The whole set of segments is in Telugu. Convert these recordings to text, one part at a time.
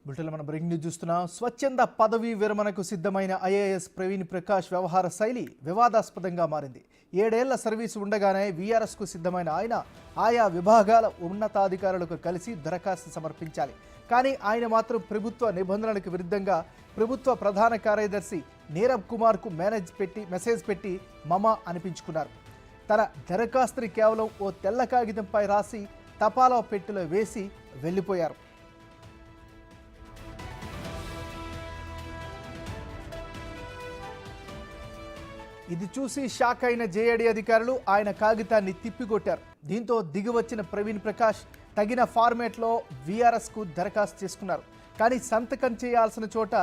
బులెటిన్లో మనం బ్రేకింగ్ న్యూస్ చూస్తున్నాం. స్వచ్ఛంద పదవీ విరమణకు సిద్ధమైన ఐఏఎస్ ప్రవీణ్ ప్రకాష్ వ్యవహార శైలి వివాదాస్పదంగా మారింది. 7 ఏళ్ల సర్వీసు ఉండగానే వీఆర్ఎస్కు సిద్ధమైన ఆయన ఆయా విభాగాల ఉన్నతాధికారులకు కలిసి దరఖాస్తు సమర్పించాలి. కానీ ఆయన మాత్రం ప్రభుత్వ నిబంధనలకు విరుద్ధంగా ప్రభుత్వ ప్రధాన కార్యదర్శి నీరబ్ కుమార్కు మెసేజ్ పెట్టి మమ అనిపించుకున్నారు. తన దరఖాస్తుని కేవలం ఓ తెల్ల కాగితంపై రాసి తపాలా పెట్టెలో వేసి వెళ్ళిపోయారు. ఇది చూసి షాక్ అయిన జేఏడీ అధికారులు ఆయన కాగితాన్ని తిప్పికొట్టారు. దీంతో దిగివచ్చిన ప్రవీణ్ ప్రకాష్ తగిన ఫార్మేట్లో వీఆర్ఎస్కు దరఖాస్తు చేసుకున్నారు. కానీ సంతకం చేయాల్సిన చోట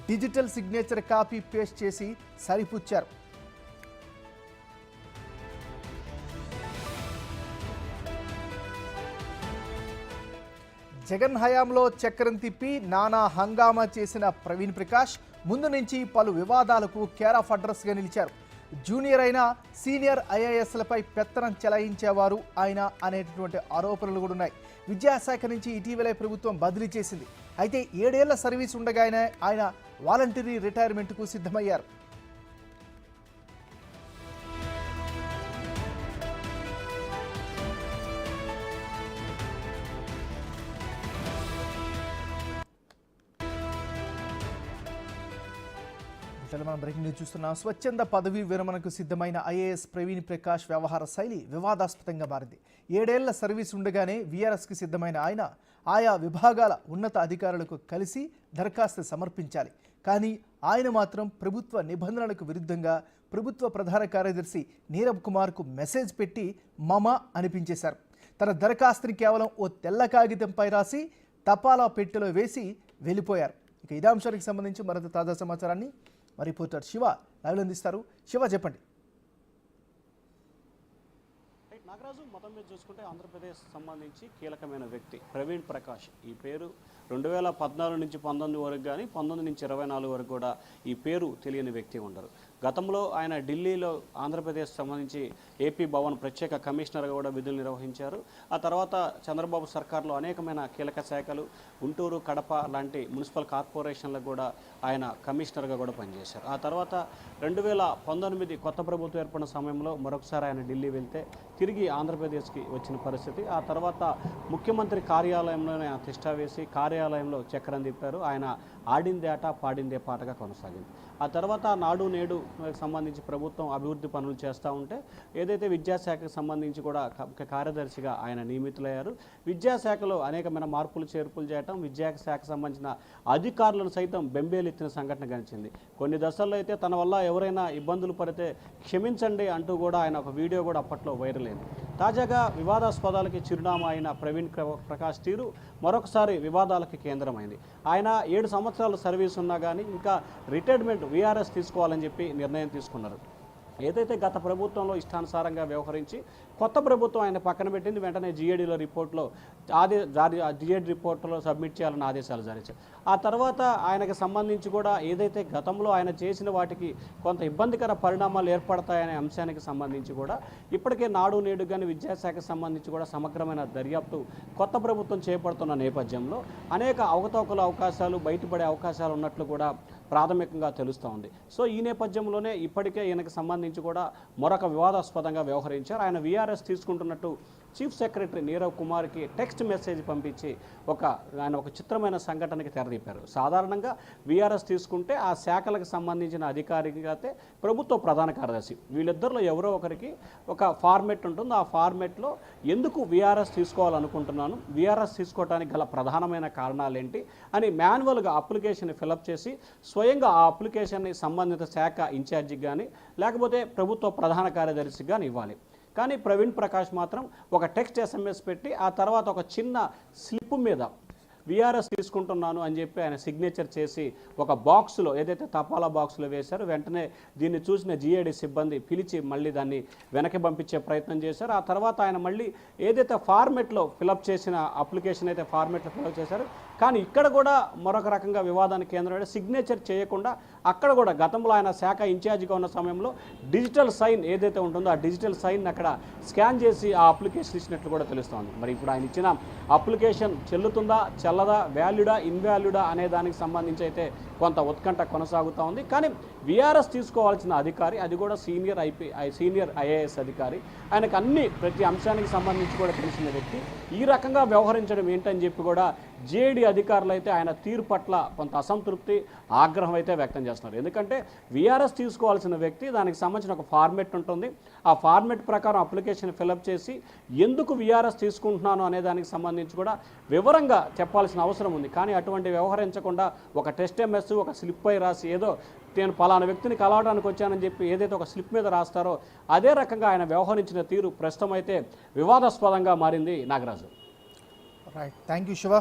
డిజిటల్ సిగ్నేచర్ కాపీ పేస్ట్ చేసి సరిపుచ్చారు. జగన్ హయాంలో చక్రం తిప్పి నానా హంగామా చేసిన ప్రవీణ్ ప్రకాష్ ముందు నుంచి పలు వివాదాలకు కేర్ ఆఫ్ అడ్రస్గా నిలిచారు. జూనియర్ అయినా సీనియర్ ఐఏఎస్లపై పెత్తనం చెలాయించేవారు ఆయన అనేటటువంటి ఆరోపణలు కూడా ఉన్నాయి. విద్యాశాఖ నుంచి ఇటీవలే ప్రభుత్వం బదిలీ చేసింది. అయితే 7 ఏళ్ల సర్వీస్ ఉండగానే ఆయన వాలంటరీ రిటైర్మెంట్కు సిద్ధమయ్యారు. మనం బ్రేకింగ్ న్యూస్ చూస్తున్నాం. స్వచ్ఛంద పదవీ విరమణకు సిద్ధమైన ఐఏఎస్ ప్రవీణ్ ప్రకాష్ వ్యవహార శైలి వివాదాస్పదంగా మారింది. 7 ఏళ్ల సర్వీస్ ఉండగానే వీఆర్ఎస్కి సిద్ధమైన ఆయన ఆయా విభాగాల ఉన్నత అధికారులకు కలిసి దరఖాస్తు సమర్పించాలి. కానీ ఆయన మాత్రం ప్రభుత్వ నిబంధనలకు విరుద్ధంగా ప్రభుత్వ ప్రధాన కార్యదర్శి నీరబ్ కుమార్కు మెసేజ్ పెట్టి మమ అనిపించేశారు. తన దరఖాస్తుని కేవలం ఓ తెల్ల కాగితంపై రాసి తపాలా పెట్టెలో వేసి వెళ్ళిపోయారు. ఇక ఇదే అంశానికి సంబంధించి మరింత తాజా సమాచారాన్ని మా రిపోర్టర్ శివ లైవ్లో అందిస్తారు. శివ, చెప్పండి. నాగరాజు, మొత్తం మీద చూసుకుంటే ఆంధ్రప్రదేశ్ సంబంధించి కీలకమైన వ్యక్తి ప్రవీణ్ ప్రకాష్. ఈ పేరు 2014 నుంచి 19 వరకు కానీ 19 నుంచి 24 వరకు కూడా ఈ పేరు తెలియని వ్యక్తి ఉండరు. గతంలో ఆయన ఢిల్లీలో ఆంధ్రప్రదేశ్ సంబంధించి ఏపీ భవన్ ప్రత్యేక కమిషనర్గా కూడా విధులు నిర్వహించారు. ఆ తర్వాత చంద్రబాబు సర్కార్లో అనేకమైన కీలక శాఖలు, గుంటూరు, కడప లాంటి మున్సిపల్ కార్పొరేషన్లకు కూడా ఆయన కమిషనర్గా కూడా పనిచేశారు. ఆ తర్వాత 2019 కొత్త ప్రభుత్వం ఏర్పడిన సమయంలో మరొకసారి ఆయన ఢిల్లీ వెళ్తే తిరిగి ఆంధ్రప్రదేశ్కి వచ్చిన పరిస్థితి. ఆ తర్వాత ముఖ్యమంత్రి కార్యాలయంలోనే ఆయన తిష్టా వేసి కార్యాలయంలో చక్రం తిప్పారు. ఆయన ఆడిందే ఆట పాడిందే పాటగా కొనసాగింది. ఆ తర్వాత నాడు నేడు సంబంధించి ప్రభుత్వం అభివృద్ధి పనులు చేస్తూ ఉంటే ఏదైతే విద్యాశాఖకు సంబంధించి కూడా కార్యదర్శిగా ఆయన నియమితులయ్యారు. విద్యాశాఖలో అనేకమైన మార్పులు చేర్పులు చేయటం, విద్యాశాఖకు సంబంధించిన అధికారులను సైతం బెంబేలెత్తిన సంఘటన గణించింది. కొన్ని దశల్లో అయితే తన వల్ల ఎవరైనా ఇబ్బందులు పడితే క్షమించండి అంటూ కూడా ఆయన ఒక వీడియో కూడా అప్పట్లో వైరల్ అయింది. తాజాగా వివాదాస్పదాలకి చిరునామా అయిన ప్రవీణ్ ప్రకాష్ తీరు మరొకసారి వివాదాలకి కేంద్రమైంది. ఆయన 7 సంవత్సరాల సర్వీస్ ఉన్నా కానీ ఇంకా రిటైర్మెంట్ వీఆర్ఎస్ తీసుకోవాలని చెప్పి నిర్ణయం తీసుకున్నారు. ఏదైతే గత ప్రభుత్వంలో ఇష్టానుసారంగా వ్యవహరించి కొత్త ప్రభుత్వం ఆయన పక్కన పెట్టింది, వెంటనే జిఏడీలో రిపోర్ట్లో జిఏడీ రిపోర్ట్లో సబ్మిట్ చేయాలని ఆదేశాలు జారీ చేశారు. ఆ తర్వాత ఆయనకు సంబంధించి కూడా ఏదైతే గతంలో ఆయన చేసిన వాటికి కొంత ఇబ్బందికర పరిణామాలు ఏర్పడతాయనే అంశానికి సంబంధించి కూడా ఇప్పటికే నాడు నేడు కానీ విద్యాశాఖకు సంబంధించి కూడా సమగ్రమైన దర్యాప్తు కొత్త ప్రభుత్వం చేపడుతున్న నేపథ్యంలో అనేక అవకతవకల అవకాశాలు, బయటపడే అవకాశాలు ఉన్నట్లు కూడా ప్రాథమికంగా తెలుస్తూ ఉంది. సో ఈ నేపథ్యంలోనే ఇప్పటికే ఈయనకు సంబంధించి కూడా మరొక వివాదాస్పదంగా వ్యవహరించారు. ఆయన వీఆర్ఎస్ తీసుకుంటున్నట్టు చీఫ్ సెక్రటరీ నీరవ్ కుమార్కి టెక్స్ట్ మెసేజ్ పంపించి ఆయన ఒక చిత్రమైన సంఘటనకి తెరదీపారు. సాధారణంగా వీఆర్ఎస్ తీసుకుంటే ఆ శాఖలకు సంబంధించిన అధికారిగా అయితే ప్రభుత్వ ప్రధాన కార్యదర్శి, వీళ్ళిద్దరిలో ఎవరో ఒకరికి ఒక ఫార్మెట్ ఉంటుంది. ఆ ఫార్మెట్లో ఎందుకు వీఆర్ఎస్ తీసుకోవాలనుకుంటున్నాను, వీఆర్ఎస్ తీసుకోవడానికి గల ప్రధానమైన కారణాలు ఏంటి అని మాన్యువల్గా అప్లికేషన్ ఫిలప్ చేసి స్వయంగా ఆ అప్లికేషన్ని సంబంధిత శాఖ ఇన్ఛార్జికి కానీ లేకపోతే ప్రభుత్వ ప్రధాన కార్యదర్శికి కానీ ఇవ్వాలి. కానీ ప్రవీణ్ ప్రకాష్ మాత్రం ఒక టెక్స్ట్ SMS పెట్టి ఆ తర్వాత ఒక చిన్న స్లిప్ మీద వీఆర్ఎస్ తీసుకుంటున్నాను అని చెప్పి ఆయన సిగ్నేచర్ చేసి ఒక బాక్స్లో ఏదైతే తపాలా బాక్స్లో వేశారో వెంటనే దీన్ని చూసిన జిఏడి సిబ్బంది పిలిచి మళ్ళీ దాన్ని వెనక్కి పంపించే ప్రయత్నం చేశారు. ఆ తర్వాత ఆయన మళ్ళీ ఏదైతే ఫార్మెట్లో ఫిలప్ చేసిన అప్లికేషన్ అయితే ఫార్మెట్లో ఫిలప్ చేశారో కానీ ఇక్కడ కూడా మరొక రకంగా వివాదానికి కేంద్రమైన సిగ్నేచర్ చేయకుండా అక్కడ కూడా గతంలో ఆయన శాఖ ఇన్ఛార్జిగా ఉన్న సమయంలో డిజిటల్ సైన్ ఏదైతే ఉంటుందో ఆ డిజిటల్ సైన్ అక్కడ స్కాన్ చేసి ఆ అప్లికేషన్ ఇచ్చినట్లు కూడా తెలుస్తోంది. మరి ఇప్పుడు ఆయన ఇచ్చిన అప్లికేషన్ చెల్లుతుందా చెల్లదా వ్యాలిడా ఇన్వాలిడా అనే దానికి సంబంధించి అయితే కొంత ఉత్కంఠ కొనసాగుతూ ఉంది. కానీ విఆర్ఎస్ తీసుకోవాల్సిన అధికారి, అది కూడా సీనియర్ ఐఏఎస్ అధికారి, ఆయనకు ప్రతి అంశానికి సంబంధించి కూడా తెలిసిన వ్యక్తి ఈ రకంగా వ్యవహరించడం ఏంటని చెప్పి కూడా జేడీ అధికారులు అయితే ఆయన తీరు పట్ల కొంత అసంతృప్తి ఆగ్రహం అయితే వ్యక్తం చేస్తున్నారు. ఎందుకంటే విఆర్ఎస్ తీసుకోవాల్సిన వ్యక్తి, దానికి సంబంధించిన ఒక ఫార్మెట్ ఉంటుంది, ఆ ఫార్మెట్ ప్రకారం అప్లికేషన్ ఫిలప్ చేసి ఎందుకు విఆర్ఎస్ తీసుకుంటున్నాను అనే దానికి సంబంధించి కూడా వివరంగా చెప్పాల్సిన అవసరం ఉంది. కానీ అటువంటి వ్యవహరించకుండా ఒక టెస్ట్ ఎంఎస్ ఒక స్లిప్ పై రాసి ఏదో నేను పలానా వ్యక్తిని కలవడానికి వచ్చానని చెప్పి ఏదైతే ఒక స్లిప్ మీద రాస్తారో అదే రకంగా ఆయన వ్యవహరించిన తీరు ప్రస్తుతం అయితే వివాదాస్పదంగా మారింది. Nagaraju. Right, thank you Shiva.